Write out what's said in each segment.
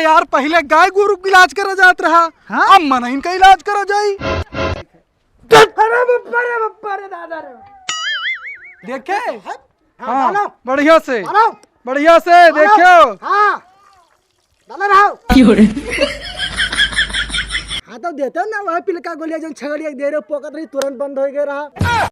यार पहले गाय गोरु का इलाज करा जात रहा। हाँ? अब मनइन का इलाज करा जाई। अरे बप्पा रे दादा रे। देखे हाँ, हाँ डालो, बढ़िया से डालो, बढ़िया से डालो। देखियो। हाँ डालो रहो। हाँ तो देते हो ना वह पिलका गोलियां जो छगड़िया दे रहे हो पोकत रही तुरंत बंद हो गया रहा।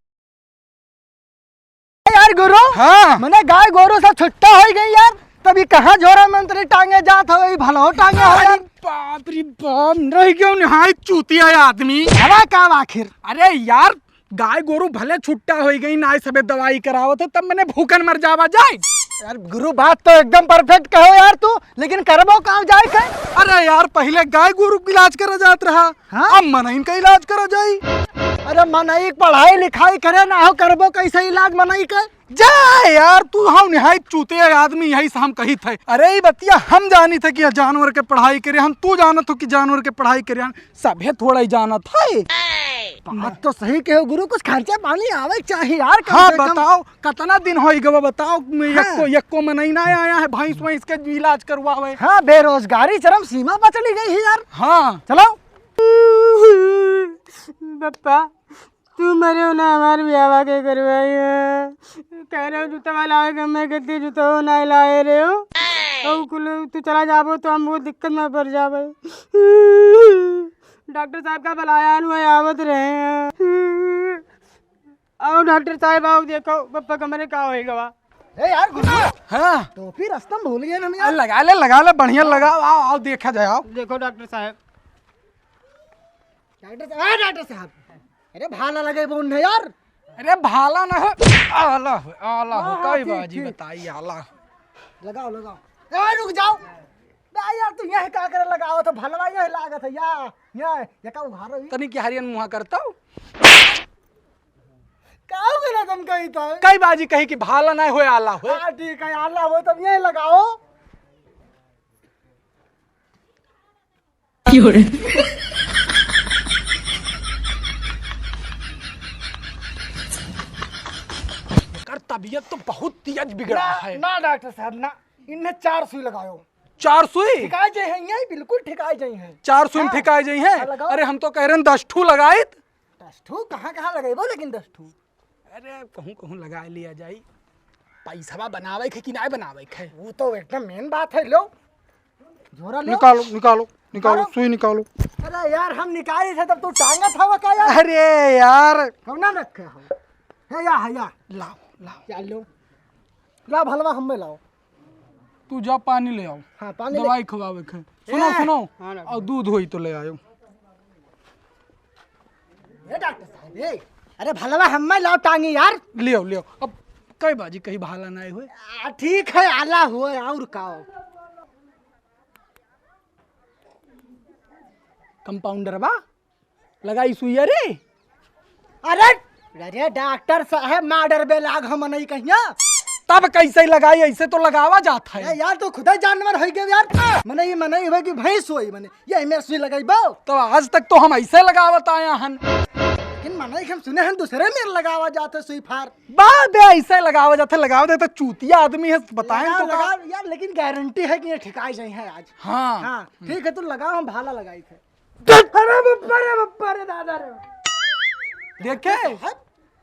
यार गुरु हाँ मैंने गाय गोरु सब छुट्टा हो गई यार। तभी कहाँ झोरा मंत्री टांगे जात हो भला हो टांगे हो यार। बाप रे बाप रह क्यों निहाय चूतिया आदमी। हवा काम आखिर। अरे यार गाय गोरु भले छुट्टा हो गई ना सबे दवाई करावो थे तब मैंने भूखन मर जावा जाए। यार गुरु बात तो एकदम परफेक्ट कहो यार तू, लेकिन करबो काम जाए के। अरे यार पहले गाय गोरु का इलाज करा जात रहा। हाँ? अब मनइन का इलाज करा जाई। अरे मनई पढ़ाई लिखाई करे ना हो करबो कैसे इलाज मनई के। जा यार तू हम निहाय चूते आदमी यही से हम कही थे। अरे ये बतिया हम जानी थे कि जानवर के पढ़ाई करे हम तू जानत हो कि जानवर के पढ़ाई करे सभे थोड़ा ही जानत है। बात तो सही कहो गुरु, कुछ खर्चा पानी आवे चाहिए यार। कम हाँ से कम। बताओ कितना दिन हो गया बताओ। हाँ। यक्को मनई ना आया है भैंस वैंस के इलाज करवावे। हाँ बेरोजगारी चरम सीमा पर चली गई है यार। हाँ चलो पप्पा तू मरे हो ना हमारे ब्याह के करवाई है। कह रहे हो जूता वाला आएगा मैं कहती जूता हो ना लाए रहे हो और कुल तू चला जाबो तो हम बहुत दिक्कत में पड़ जाबे। डॉक्टर साहब का बुलाया हुआ आवत रहे हैं। आओ डॉक्टर साहब आओ देखो पप्पा कमरे का होएगा। ए यार गुरु हाँ टोपी रस्तम भूल गए हम यार। लगा ले बढ़िया लगा। आओ आओ देखा जाए आओ। देखो डॉक्टर साहब। डॉक्टर साहब अरे भाला लगे बोन है यार। अरे भाला ना हो आला हो आला हो हाँ, कई ठीक, बाजी ठीक। बताई आला। लगाओ लगाओ। ए रुक जाओ ना यार, तू यह का करे लगाओ तो भलवा यह लागत है या का उघारो ही तनी की हरियन मुहा करता हूँ। का हो गया तुम कही तो। कई बाजी कही कि भाला ना हो आला हो। हाँ ठीक है आला हो तब यही लगाओ। कर तबीयत तो बहुत तेज बिगड़ा है। ना डॉक्टर साहब ना, इन्हें 4 सुई लगाओ। 4 सुई ठिकाए जाए हैं यही बिल्कुल ठिकाए जाए हैं। 4 सुई में हाँ। ठिकाए जाई हैं। हाँ, लगाओ। अरे हम तो कह रहे हैं 10 ठू लगाइत। 10 ठू कहाँ लगेबो लेकिन 10 ठू। अरे कहूँ कहूँ लगा लिया जाई। पैसा बनावे के कि नहीं बनावे के। वो तो एकदम मेन बात है। लो झोरा लो। निकालो निकालो निकालो निकालो। सुई निकालो। अरे यार हम निकाली थे तब तू टांगा था वो क्या यार। अरे यार हम ना रखे हो है या लाओ लाओ क्या लो ला भलवा हमें लाओ। तू जा पानी ले आओ। हाँ पानी ले। दवाई खवावे के। सुनो सुनो हाँ, डॉक्टर। और दूध होई तो ले आयो। ये डॉक्टर साहब ये अरे भलवा हमें लाओ टांगी यार। लियो लियो अब कई बाजी कहीं भाला ना हुए। ठीक है आला हुआ और काओ। कंपाउंडर बा लगाई सुई। अरे अरे अरे डॉक्टर साहब माडर बे लाग हम नहीं कहिया। तब कैसे लगाई ऐसे तो लगावा जाता है। अरे यार तो खुदा जानवर हो गए यार। मने हुए कि भैंस होई मने ये में सुई लगाई बो। तो आज तक तो हम ऐसे लगावत आया हन। लेकिन मने हम सुने हैं दूसरे में लगावा जाते सुई फार। बात ऐसे लगावा जाते लगावा देते चूतिया आदमी है बताएं तो का। लगा यार लेकिन गारंटी है कि ये ठिकाई जाए है आज। हाँ हाँ ठीक है तू लगाओ हम भाला लगाई थे। अरे बप्पा रे दादा रे। देखे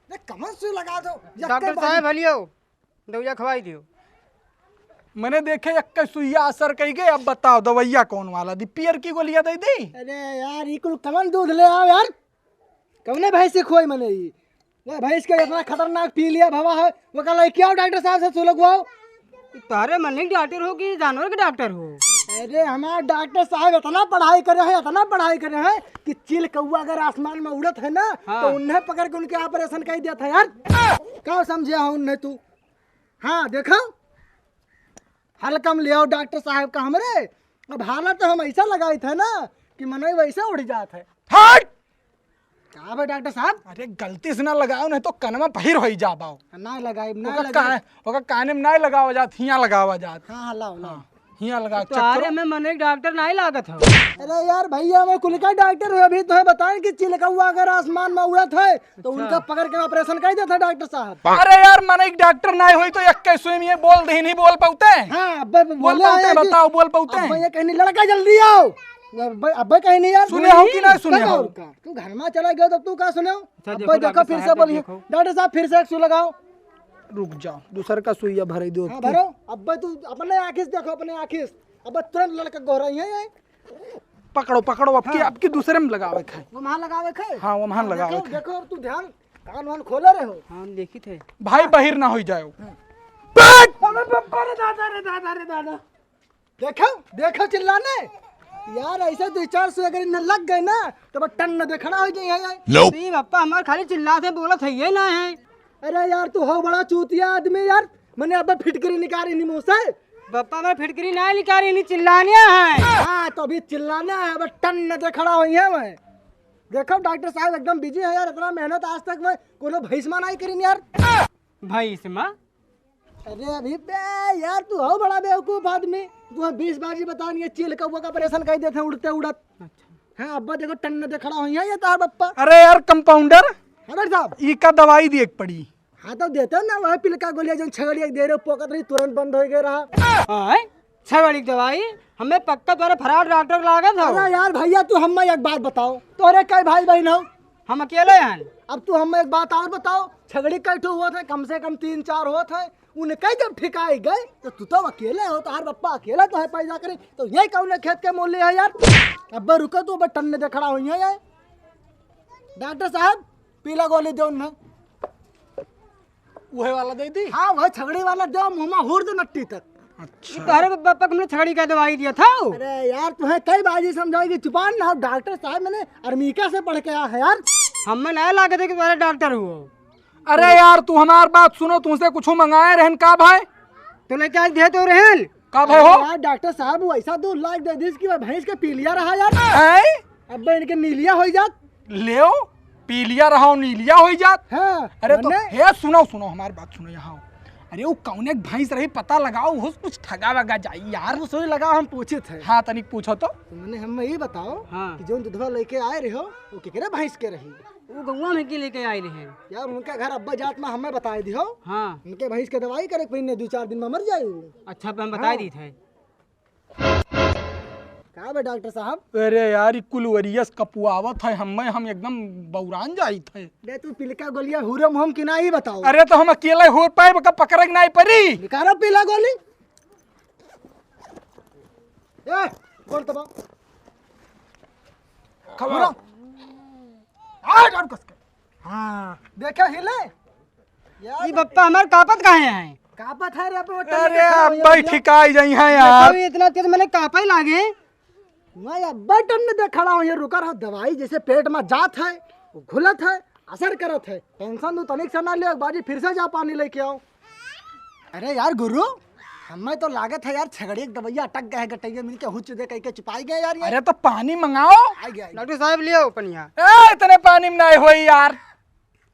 देख कमन सुई लगा दो। डॉक्टर साहब हलियो दवाइया खवाई दियो। मैंने देखे एक सुइया असर कही गए। अब बताओ दवैया कौन वाला दी। पियर की गोलियां दे दी। अरे यार ये कुल कमन दूध ले आओ यार। कौने भैंस से खोई मने ये वो भैंस के इतना खतरनाक पी लिया भवा है वो कल लेके आओ डॉक्टर साहब से सुलग आओ। तारे मन के डॉक्टर हो कि जानवर के डॉक्टर हो। अरे हमारे डॉक्टर साहब इतना पढ़ाई करे हैं कि चिल कौआ अगर आसमान में उड़त है ना तो उन्हें पकड़ के उनके ऑपरेशन कर दिया था यार। क्या समझे हो उन्हें तू। हाँ देखो हल्कम ले आओ डॉक्टर साहब का हमरे। अब हालत तो हम ऐसा लगाए थे ना कि मनई वैसे उड़ जात है। हट क्या भाई डॉक्टर साहब। अरे गलती से ना लगाओ नहीं तो कनमा पहिर हो जाबाओ। ना लगाई ना ओका लगाई। काने में नहीं लगावा जात हिया लगावा जात। हाँ हाँ लाओ लाओ हिया लगा तो अरे मैं मन एक डॉक्टर नहीं लागत हो। अरे यार भैया मैं कुल का डॉक्टर हूँ, अभी तो बताएं कि चिलकौआ अगर आसमान में उड़त है तो उनका पकड़ के ऑपरेशन कर देता डॉक्टर साहब। अरे यार मन एक डॉक्टर ना हुई तो एक कैसे में बोल दे नहीं बोल पाते। हाँ अब्बे बोल बोले पाते हैं कि- बताओ बोल पाते अब्बे ये कहनी लड़का जल्दी आओ। अब्बे कहीं नहीं यार सुने हो कि नहीं सुने हो? तू घर में चला गया तो तू क्या सुने हो? देखो अब्बे देखो डॉक्टर फिर से साहब, बोलिए देखो। डॉक्टर साहब फिर से एक सुई लगाओ। रुक जाओ दूसर का सुइया भरे दो। हाँ भरो। अब्बे तू अपने आँखिस देखो अपने आँखिस। अब्बे तुरंत लड़का गोरा ही है ये। पकड़ो पकड़ो आपकी दूसरे में लगावे खाए। वो वहाँ लगावे खे। हाँ वो महान लगावे देखो खाए। देखो अब तू ध्यान कान वान खोले रहे हो। हाँ हम देखी थे। भाई बहिर ना हो जाओ। दादा देखो देखो चिल्लाने यार ऐसे दो चार सौ अगर इन्हें लग गए ना तो बस टन न देखना हो जाए। नहीं पापा हमारे खाली चिल्ला से बोला था ये ना है। अरे यार तू हो बड़ा चूतिया आदमी यार, मैंने अब फिटकरी निकाली नहीं मुँह से। पापा मैं फिटकरी नहीं निकाली नहीं चिल्लानिया है। हाँ तो अभी चिल्लाना है, बस टन न देखना हो है मैं। देखो डॉक्टर साहब एकदम बिजी है यार, इतना मेहनत आज तक मैं कोनो भैंसमा नहीं करी यार। भाई इसमें अरे अभी बे यार तू हो बड़ा बेवकूफ आदमी, तू 20 बाजी बता नहीं चिल कौवा का ऑपरेशन कर देते हैं उड़ते उड़त। हाँ अब्बा देखो टन न देखना हो ये तार बप्पा। अरे यार कंपाउंडर डॉक्टर साहब ई का दवाई दी एक पड़ी। हाँ तो देते ना वह पिलका गोलियां जो छगड़िया दे रहे पोकत रही तुरंत बंद हो गया रहा। हाँ छड़ी दवाई हमें पक्का तुम्हारा फरार डॉक्टर लागत हो। अरे यार भैया तू हमें एक बात बताओ, तोरे कई भाई बहन हो? हम अकेले हैं। अब तू हमें एक बात और बताओ, छगड़ी कई हुआ था कम से कम 3-4 हुआ था, उनके जब ठिकाए गए तो तू तो अकेले हो, तो हर बप्पा अकेला तो है पैदा करे तो ये कौन खेत के मूल्य है यार। अब रुको तू बस टन्ने दे खड़ा हुई है यार। डॉक्टर साहब पीला गोली दो उन्हें। वही वाला दे दी। हाँ वह छगड़ी वाला दो, मुँह में हुर दो नट्टी तक। तुम्हारे पापा को हमने छड़ी का दवाई दिया था। अरे यार तुम्हें कई बाजी समझाएगी, चुपान ना हो। डॉक्टर साहब मैंने अर्मिका से पढ़ के आया है यार। हमें नहीं लागत है कि तुम्हारे डॉक्टर हुआ। अरे यार तू हमार बात सुनो, तुमसे कुछ मंगाए रहन का भाई? तुम्हें क्या दे तो रहन का भाई हो? यार डॉक्टर साहब वो ऐसा 2 लाख दे दी कि भैंस के पीलिया रहा यार। हैं? अब इनके नीलिया हो जात। ले पीलिया रहा नीलिया हो जात। हाँ अरे तो मने- हे सुनो सुनो हमारी बात सुनो यहाँ। अरे वो कौन एक भैंस रही पता लगाओ, हो कुछ ठगा वगा जाई यार। वो सोई लगा हम पूछे थे। हाँ तनिक पूछो तो। तो मैंने हमें ये बताओ हाँ। कि जो दूधवा लेके आए रहे हो वो केकरे भैंस के रही वो गौवा में के लेके आए रहे। यार? उनके घर अब्बा जात में हमें बताए दियो, हाँ उनके भैंस के दवाई करे कोई 2-4 दिन में मर जाए। अच्छा हम बता दी थे। का बे डॉक्टर साहब? अरे यार कुल वरियस कपुआवत है हम एकदम बौरान जाई थे। दे तू पिलका गोलियां हुरे मुहम की ना ही बताओ। अरे तो हम अकेले हो पाए बका पकड़े नहीं परी। निकालो पीला गोली। ए कौन तबा खबर आ डाल कस के। हाँ देखा हिले यार। ये बप्पा हमारे कापत कहाँ है? कापत है रे अपने अरे अब ठिकाई जाई है यार। अभी इतना तेज मैंने कापा ही लागे। मैं अब्बा टन दे खड़ा हूँ, ये रुका रहा। दवाई जैसे पेट में जात है वो घुलत है असर करत है। टेंशन तू तनिक से ना ले, बाजी फिर से जा पानी लेके आओ। अरे यार गुरु हमें तो लागत है यार छगड़ी एक दवाइया अटक गए गटैया मिल के हुच दे कह के छुपाई गए यार। अरे तो पानी मंगाओ। आ गया डॉक्टर साहब ले आओ पनिया। इतने पानी में नहीं हुई यार।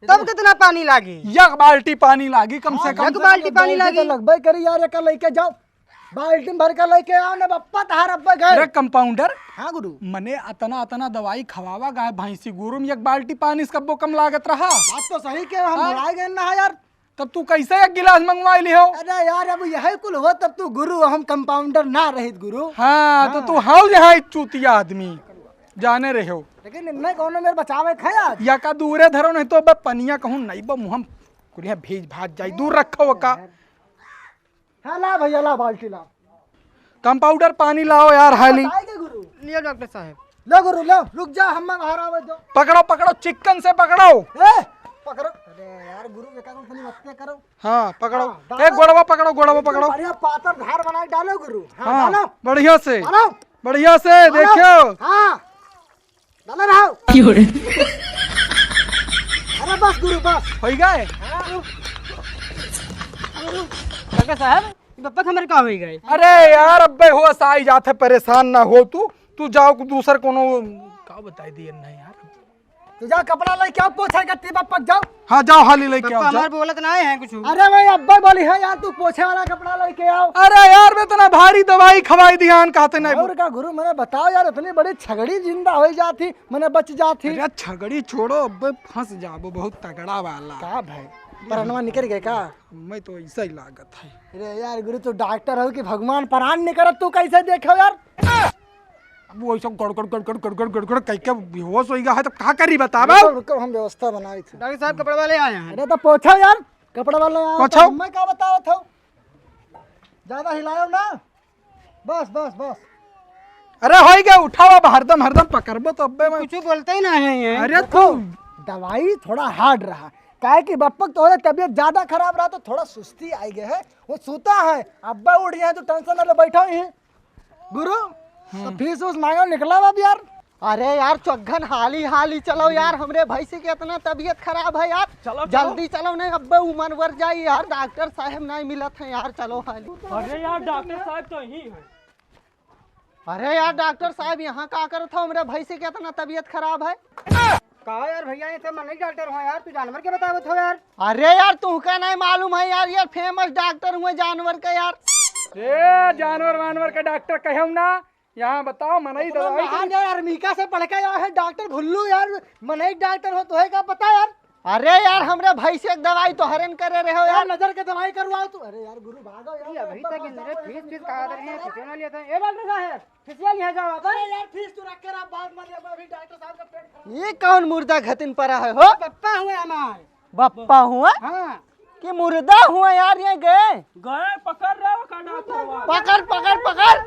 तब कितना पानी लागी? एक बाल्टी पानी लागी कम से कम। एक बाल्टी पानी लागी। लगभग करी यार, एक लेके जाओ बाल्टी भर के लेके आओ ना बप्पा तहार अब्बा अरे गए। कंपाउंडर हाँ गुरु मने अतना अतना दवाई खवावा गाय भैंसी गुरु में एक बाल्टी पानी से कब्बो कम लागत रहा। बात तो सही के हम भुलाए गए ना यार। तब तू कैसे एक गिलास मंगवाई ली हो? अरे यार अब यही कुल हो तब तू गुरु, हम कंपाउंडर ना रहित गुरु। हाँ तो तू हाउ यहाँ चूतिया आदमी जाने रहे हो। लेकिन इनने कौन मेरे बचावे खाया। या का दूरे धरो नहीं तो बस पनिया कहूँ नहीं बा मुहम कुलिया भेज भाज जाई दूर रखो का। हाँ ला भैया ला बाल्टी ला। कंपाउंडर पानी लाओ यार हाली। आएगे गुरु। लियो डॉक्टर साहब। लो गुरु लो, रुक जा हम बाहर आवे दो। पकड़ो पकड़ो चिकन से पकड़ो। ए पकड़ो। अरे यार गुरु बेटा को थोड़ी मस्ती करो। हाँ पकड़ो। हाँ, एक गोड़वा पकड़ो गोड़वा पकड़ो। बढ़िया पातर धार बना के डालो गुरु। हाँ हाँ डालो बढ़िया से डालो बढ़िया से देखो। हाँ डालो रहो। अरे बस गुरु बस। हो गए। डॉक्टर साहब बप्पा हमारे कहाँ हो गए? अरे यार अब्बे हो साई जाते परेशान ना हो तू जाओ दूसर कोनो का बताई दिए नहीं यार। तू जा कपड़ा लेके आओ, पोछा गट्टी पक जाओ। हाँ जाओ हाली लेके आओ, जाओ। हमारे बोलत ना है कुछ। अरे भाई अब्बा बोली है यार, तू पोछे वाला कपड़ा लेके आओ। अरे यार मैं इतना भारी दवाई खवाई ध्यान कहते नहीं। और का गुरु मैंने बताओ यार, इतनी बड़ी छगड़ी जिंदा हो जाती, मैंने बच जाती। अरे छगड़ी छोड़ो, अब फंस जाबो, बहुत तगड़ा वाला। का भाई परनवा निकल गए का? मैं तो ऐसा ही लागत है। अरे यार गुरु तू डॉक्टर हो कि भगवान प्राण निकलत, तू कैसे देखो यार? अब वो ऐसा गड़गड़ गड़गड़ गड़गड़ गड़गड़ कह के बेहोश हो गया है तो क्या करी बतावा। रुको हम व्यवस्था बनाई थी। डॉक्टर साहब कपड़े वाले आए हैं। अरे तो पोछो यार कपड़ा वाला यार, पोछो। मैं क्या बताओ था, ज्यादा हिलाओ ना, बस बस बस। अरे हो गया, उठाओ अब, हरदम हरदम पकड़बो तो अब्बे मैं। कुछ बोलते ही ना है ये। अरे तू दवाई थोड़ा हार्ड रहा, काहे कि बप्पक तो तबीयत ज्यादा खराब रहा तो थोड़ा सुस्ती आई गए है, वो सूता है। अब्बा उठ गए तो टेंशन ना ले, बैठो ही गुरु। तो फीस उस मांगो निकला अब यार। अरे यार चौघन हाली हाली चलो यार, हमरे भैंसी के इतना तबीयत खराब है यार। चलो जल्दी चलो, नहीं अब्बा उमर वर जाए यार, डॉक्टर साहब नहीं मिलत है यार, चलो हाली। अरे यार डॉक्टर साहब तो यही है। अरे यार डॉक्टर साहब यहाँ का करत हो, हमरे भैंसी के इतना तबीयत खराब है। कहा यार भैया, ये तो मैं नहीं डॉक्टर हूँ यार, तू जानवर के बतावत हो यार। अरे यार तुमका नहीं मालूम है यार, यार फेमस डॉक्टर हुए जानवर का यार। ए जानवर वानवर का डॉक्टर कहूँ ना, यहाँ बताओ मनई दवाई। महान यार अमेरिका से पढ़ के आया है डॉक्टर भुल्लू यार, मनई डॉक्टर हो तो है का पता यार। अरे यार हमरे भैंस एक दवाई तो हरण करे रहे हो यार, नजर के दवाई करवाओ तू। अरे यार गुरु भागो यार, अभी तक इन्होंने फीस कहा था नहीं, फीस ना लिया था। ए डॉक्टर साहब फीस लिया जाओ आप। अरे यार फीस तू रख कर आप बात मत ले, अभी डॉक्टर साहब का पेट खराब। ये कौन मुर्दा घतिन पड़ा है हो? पप्पा हुए हमारे। बप्पा हुआ हाँ कि मुर्दा हुआ यार, ये गए पकड़ रहे हो का डॉक्टर। पकड़ पकड़ पकड़।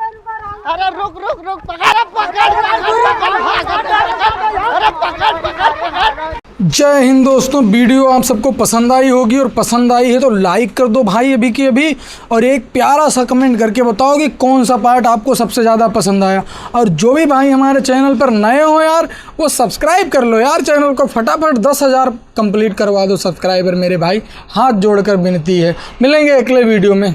अरे रुक रुक रुक, पकड़ पकड़ अरे पकड़ पकड़ पकड़। जय हिंद दोस्तों, वीडियो आप सबको पसंद आई होगी और पसंद आई है तो लाइक कर दो भाई अभी की अभी, और एक प्यारा सा कमेंट करके बताओ कि कौन सा पार्ट आपको सबसे ज़्यादा पसंद आया। और जो भी भाई हमारे चैनल पर नए हो यार, वो सब्सक्राइब कर लो यार चैनल को, फटाफट 10,000 कंप्लीट करवा दो सब्सक्राइबर मेरे भाई, हाथ जोड़कर विनती है। मिलेंगे अगले वीडियो में।